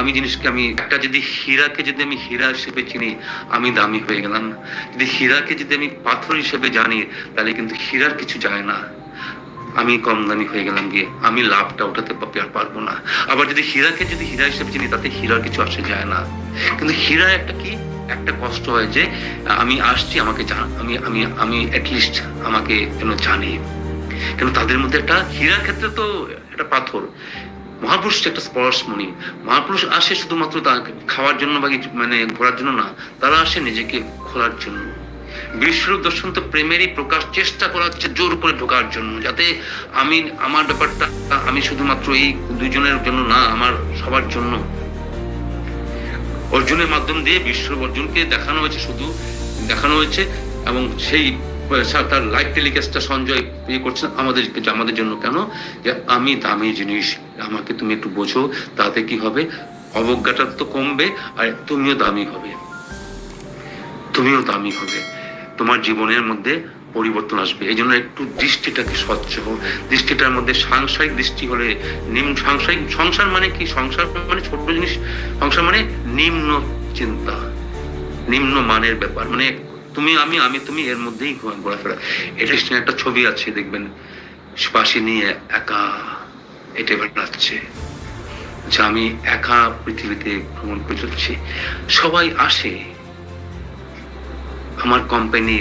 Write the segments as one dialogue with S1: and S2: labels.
S1: দামি জিনিসকে আমি একটা যদি হীরাকে যদি আমি হীরা হিসেবে চিনি, আমি দামি হয়ে গেলাম। যদি হীরাকে যদি আমি পাথর হিসেবে জানি, তাহলে কিন্তু হীরার কিছু যায় না, আমি কম দামি হয়ে গেলাম গিয়ে, আমি লাভটা উঠাতে পারবো না। আবার যদি হীরাকে যদি হীরা হিসেবে চিনি, তাতে হীরার কিছু আসে যায় না। কিন্তু হীরা একটা কি, একটা কষ্ট হয় যে আমি আসছি, আমাকে আমি আমি আমি অ্যাটলিস্ট আমাকে যেন জানে। কেন তাদের মধ্যে একটা হীরার ক্ষেত্রে তো একটা পাথর, মহাপুরুষ একটা স্পর্শমণি। মহাপুরুষ আসে শুধুমাত্র খাওয়ার জন্য বা মানে ঘোরার জন্য না, তারা আসে নিজেকে খোলার জন্য। বিশ্বরূপ দর্শন তো প্রেমেরই প্রকাশ, চেষ্টা করা হচ্ছে জোর করে ঢোকার জন্য, যাতে আমি আমার ব্যাপারটা আমি শুধুমাত্র এই দুইজনের জন্য না, আমার সবার জন্য। অর্জুনের মাধ্যম দিয়ে বিশ্বরূপ অর্জুনকে দেখানো হয়েছে, শুধু দেখানো হয়েছে, এবং সেই তার লাইভ টেলিকাস্টটা সঞ্জয় ইয়ে করছেন আমাদের জন্য। কেন? যে আমি দামি জিনিস, আমাকে তুমি একটু বোঝো, তাতে কি হবে, অবজ্ঞাটা তো কমবে, আর তুমিও দামি হবে, তুমিও দামি হবে, তোমার জীবনের মধ্যে পরিবর্তন আসবে। এই জন্য একটু দৃষ্টিটাকে স্বচ্ছ হোক, দৃষ্টিটার মধ্যে সাংসারিক দৃষ্টি হলে সাংসারিক, সংসার মানে কি, সংসার মানে ছোট জিনিস, সংসার মানে নিম্ন চিন্তা, নিম্ন মানের ব্যাপার, মানে তুমি আমি তুমি এর মধ্যেই ঘোরাফেরা। এটা একটা ছবি আছে, দেখবেন, বাঁশি নিয়ে একা হেঁটে বেড়াচ্ছে, যে আমি একা পৃথিবীতে ভ্রমণ করে চলছি। সবাই আসে আমার কোম্পানি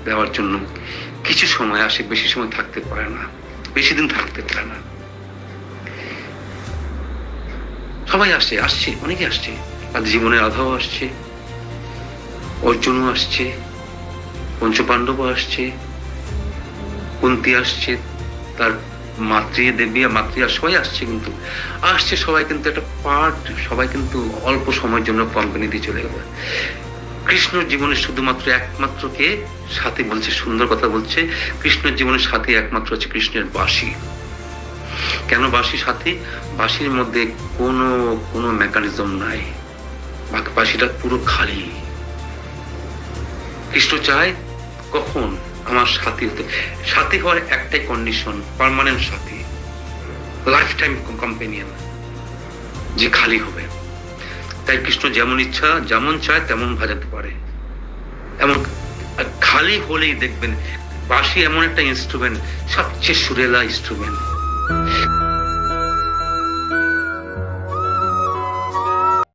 S1: দেওয়ার জন্য, কিছু সময় আসে, বেশি সময় থাকতে পারে না, বেশি দিন থাকতে পারে না। সবাই আসছে, অনেকে আসছে, আর জীবনের আধাও আসছে, অর্জুনও আসছে, পঞ্চপাণ্ডবও আসছে, কুন্তি আসছে, তার মাতৃদেবী আর মাতৃ সবাই আসছে, কিন্তু আসছে সবাই কিন্তু একটা পার্ট, সবাই কিন্তু অল্প সময়ের জন্য কোম্পানি দিয়ে চলে গেল। কৃষ্ণর জীবনে শুধুমাত্র একমাত্র কে সাথী বলছে, সুন্দর কথা বলছে, কৃষ্ণের জীবনের সাথী একমাত্র হচ্ছে কৃষ্ণের বাঁশি। কেন বাঁশি সাথী? বাঁশির মধ্যে কোনো মেকানিজম নাই, বাঁশিটা পুরো খালি। কৃষ্ণ চায় কখন আমার সাথী হতে, সাথী হওয়ার একটাই কন্ডিশন, পার্মানেন্ট সাথী, লাইফ টাইম কম্পেনিয়ন, যে খালি হবে। তাই কৃষ্ণ যেমন ইচ্ছা, যেমন চায় তেমন বাজাতে পারে। এমন খালি হলেই দেখবেন বাঁশি এমন একটা ইনস্ট্রুমেন্ট, সবচেয়ে সুরেলা ইনস্ট্রুমেন্ট।